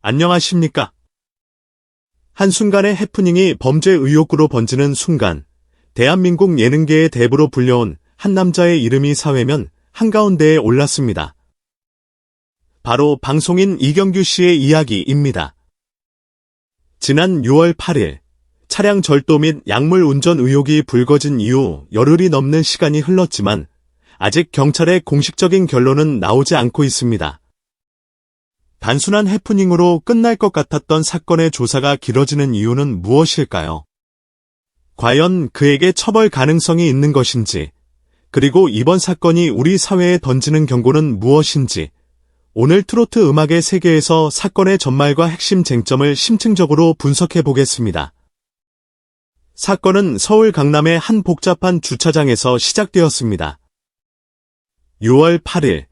안녕하십니까? 한순간의 해프닝이 범죄 의혹으로 번지는 순간, 대한민국 예능계의 대부로 불려온 한 남자의 이름이 사회면 한가운데에 올랐습니다. 바로 방송인 이경규 씨의 이야기입니다. 지난 6월 8일, 차량 절도 및 약물 운전 의혹이 불거진 이후 열흘이 넘는 시간이 흘렀지만 아직 경찰의 공식적인 결론은 나오지 않고 있습니다. 단순한 해프닝으로 끝날 것 같았던 사건의 조사가 길어지는 이유는 무엇일까요? 과연 그에게 처벌 가능성이 있는 것인지, 그리고 이번 사건이 우리 사회에 던지는 경고는 무엇인지, 오늘 트로트 음악의 세계에서 사건의 전말과 핵심 쟁점을 심층적으로 분석해 보겠습니다. 사건은 서울 강남의 한 복잡한 주차장에서 시작되었습니다. 6월 8일,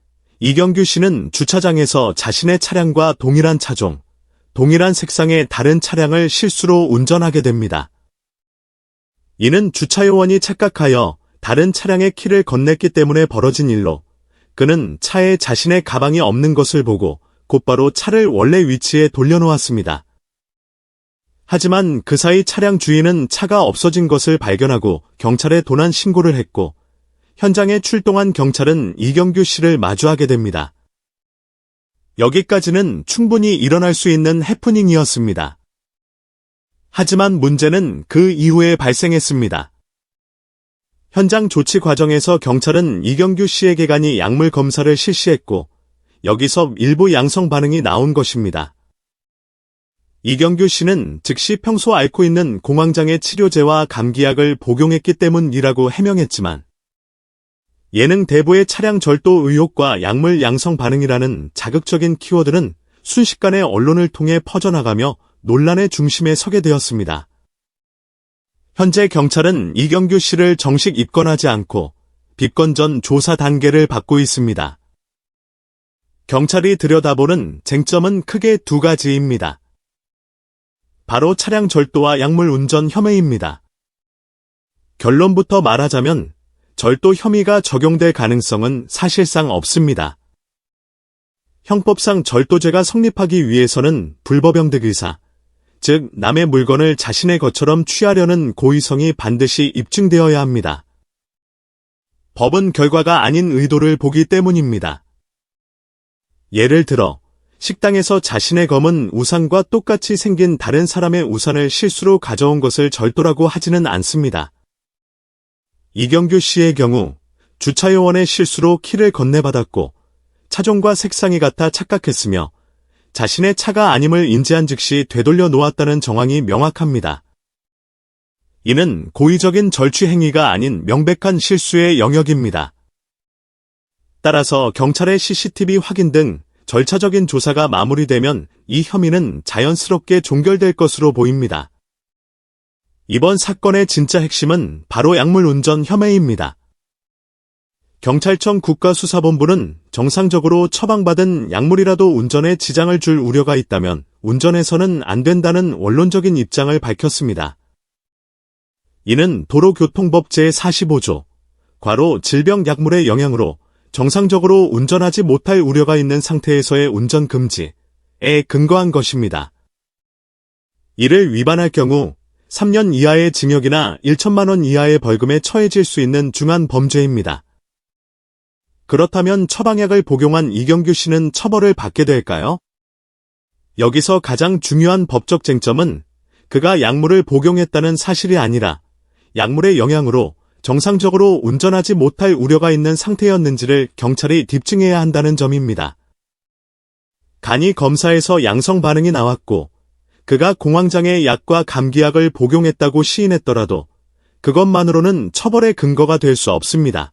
이경규 씨는 주차장에서 자신의 차량과 동일한 차종, 동일한 색상의 다른 차량을 실수로 운전하게 됩니다. 이는 주차요원이 착각하여 다른 차량의 키를 건넸기 때문에 벌어진 일로, 그는 차에 자신의 가방이 없는 것을 보고 곧바로 차를 원래 위치에 돌려놓았습니다. 하지만 그 사이 차량 주인은 차가 없어진 것을 발견하고 경찰에 도난 신고를 했고, 현장에 출동한 경찰은 이경규 씨를 마주하게 됩니다. 여기까지는 충분히 일어날 수 있는 해프닝이었습니다. 하지만 문제는 그 이후에 발생했습니다. 현장 조치 과정에서 경찰은 이경규 씨에게 간이 약물 검사를 실시했고, 여기서 일부 양성 반응이 나온 것입니다. 이경규 씨는 즉시 평소 앓고 있는 공황장애 치료제와 감기약을 복용했기 때문이라고 해명했지만, 예능 대부의 차량 절도 의혹과 약물 양성 반응이라는 자극적인 키워드는 순식간에 언론을 통해 퍼져나가며 논란의 중심에 서게 되었습니다. 현재 경찰은 이경규 씨를 정식 입건하지 않고 입건 전 조사 단계를 받고 있습니다. 경찰이 들여다보는 쟁점은 크게 두 가지입니다. 바로 차량 절도와 약물 운전 혐의입니다. 결론부터 말하자면 절도 혐의가 적용될 가능성은 사실상 없습니다. 형법상 절도죄가 성립하기 위해서는 불법영득 의사, 즉 남의 물건을 자신의 것처럼 취하려는 고의성이 반드시 입증되어야 합니다. 법은 결과가 아닌 의도를 보기 때문입니다. 예를 들어 식당에서 자신의 검은 우산과 똑같이 생긴 다른 사람의 우산을 실수로 가져온 것을 절도라고 하지는 않습니다. 이경규 씨의 경우 주차요원의 실수로 키를 건네받았고 차종과 색상이 같아 착각했으며 자신의 차가 아님을 인지한 즉시 되돌려 놓았다는 정황이 명확합니다. 이는 고의적인 절취 행위가 아닌 명백한 실수의 영역입니다. 따라서 경찰의 CCTV 확인 등 절차적인 조사가 마무리되면 이 혐의는 자연스럽게 종결될 것으로 보입니다. 이번 사건의 진짜 핵심은 바로 약물 운전 혐의입니다. 경찰청 국가수사본부는 정상적으로 처방받은 약물이라도 운전에 지장을 줄 우려가 있다면 운전해서는 안 된다는 원론적인 입장을 밝혔습니다. 이는 도로교통법 제45조, 괄호 질병약물의 영향으로 정상적으로 운전하지 못할 우려가 있는 상태에서의 운전 금지에 근거한 것입니다. 이를 위반할 경우 3년 이하의 징역이나 1천만 원 이하의 벌금에 처해질 수 있는 중한 범죄입니다. 그렇다면 처방약을 복용한 이경규 씨는 처벌을 받게 될까요? 여기서 가장 중요한 법적 쟁점은 그가 약물을 복용했다는 사실이 아니라 약물의 영향으로 정상적으로 운전하지 못할 우려가 있는 상태였는지를 경찰이 입증해야 한다는 점입니다. 간이 검사에서 양성 반응이 나왔고 그가 공황장애 약과 감기약을 복용했다고 시인했더라도 그것만으로는 처벌의 근거가 될 수 없습니다.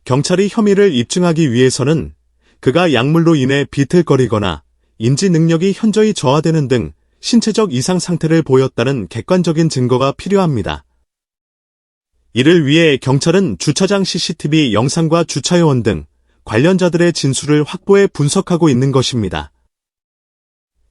경찰이 혐의를 입증하기 위해서는 그가 약물로 인해 비틀거리거나 인지 능력이 현저히 저하되는 등 신체적 이상 상태를 보였다는 객관적인 증거가 필요합니다. 이를 위해 경찰은 주차장 CCTV 영상과 주차요원 등 관련자들의 진술을 확보해 분석하고 있는 것입니다.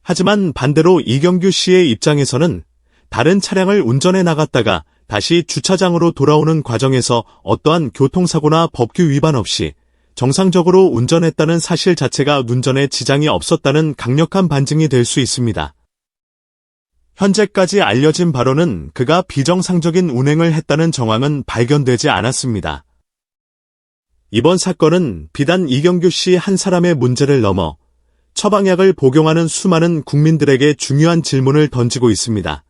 하지만 반대로 이경규 씨의 입장에서는 다른 차량을 운전해 나갔다가 다시 주차장으로 돌아오는 과정에서 어떠한 교통사고나 법규 위반 없이 정상적으로 운전했다는 사실 자체가 운전에 지장이 없었다는 강력한 반증이 될 수 있습니다. 현재까지 알려진 바로는 그가 비정상적인 운행을 했다는 정황은 발견되지 않았습니다. 이번 사건은 비단 이경규 씨 한 사람의 문제를 넘어 처방약을 복용하는 수많은 국민들에게 중요한 질문을 던지고 있습니다.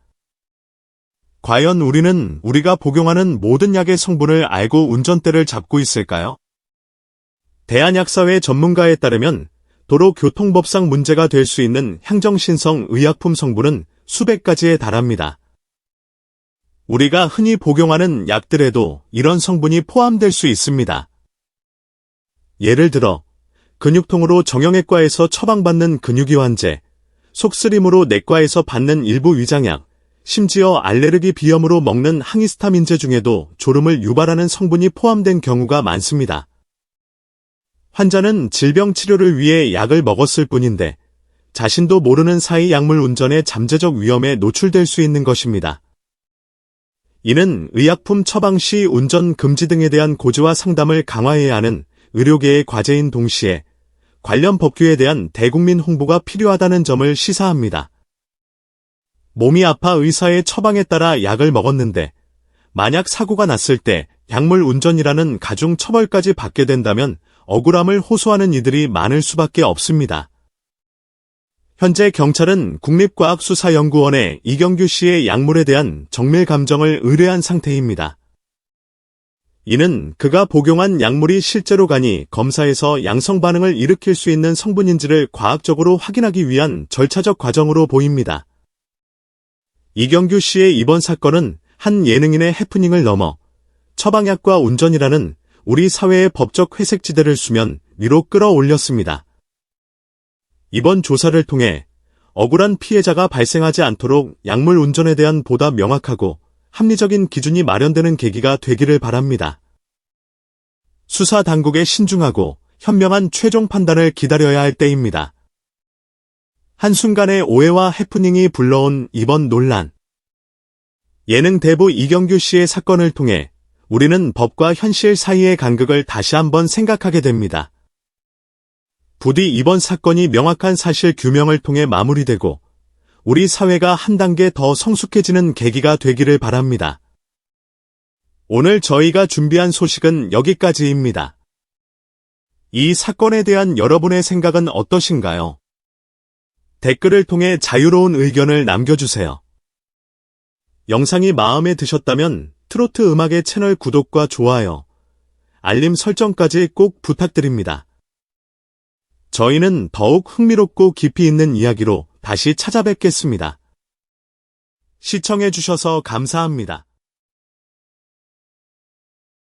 과연 우리는 우리가 복용하는 모든 약의 성분을 알고 운전대를 잡고 있을까요? 대한약사회 전문가에 따르면 도로교통법상 문제가 될 수 있는 향정신성 의약품 성분은 수백 가지에 달합니다. 우리가 흔히 복용하는 약들에도 이런 성분이 포함될 수 있습니다. 예를 들어 근육통으로 정형외과에서 처방받는 근육이완제, 속쓰림으로 내과에서 받는 일부 위장약, 심지어 알레르기 비염으로 먹는 항히스타민제 중에도 졸음을 유발하는 성분이 포함된 경우가 많습니다. 환자는 질병 치료를 위해 약을 먹었을 뿐인데 자신도 모르는 사이 약물 운전의 잠재적 위험에 노출될 수 있는 것입니다. 이는 의약품 처방 시 운전 금지 등에 대한 고지와 상담을 강화해야 하는 의료계의 과제인 동시에 관련 법규에 대한 대국민 홍보가 필요하다는 점을 시사합니다. 몸이 아파 의사의 처방에 따라 약을 먹었는데 만약 사고가 났을 때 약물 운전이라는 가중 처벌까지 받게 된다면 억울함을 호소하는 이들이 많을 수밖에 없습니다. 현재 경찰은 국립과학수사연구원에 이경규 씨의 약물에 대한 정밀 감정을 의뢰한 상태입니다. 이는 그가 복용한 약물이 실제로 간이 검사에서 양성 반응을 일으킬 수 있는 성분인지를 과학적으로 확인하기 위한 절차적 과정으로 보입니다. 이경규 씨의 이번 사건은 한 예능인의 해프닝을 넘어 처방약과 운전이라는 우리 사회의 법적 회색지대를 수면 위로 끌어올렸습니다. 이번 조사를 통해 억울한 피해자가 발생하지 않도록 약물 운전에 대한 보다 명확하고 합리적인 기준이 마련되는 계기가 되기를 바랍니다. 수사 당국의 신중하고 현명한 최종 판단을 기다려야 할 때입니다. 한순간의 오해와 해프닝이 불러온 이번 논란. 예능 대부 이경규 씨의 사건을 통해 우리는 법과 현실 사이의 간극을 다시 한번 생각하게 됩니다. 부디 이번 사건이 명확한 사실 규명을 통해 마무리되고 우리 사회가 한 단계 더 성숙해지는 계기가 되기를 바랍니다. 오늘 저희가 준비한 소식은 여기까지입니다. 이 사건에 대한 여러분의 생각은 어떠신가요? 댓글을 통해 자유로운 의견을 남겨주세요. 영상이 마음에 드셨다면 트로트 음악의 채널 구독과 좋아요, 알림 설정까지 꼭 부탁드립니다. 저희는 더욱 흥미롭고 깊이 있는 이야기로 다시 찾아뵙겠습니다. 시청해주셔서 감사합니다.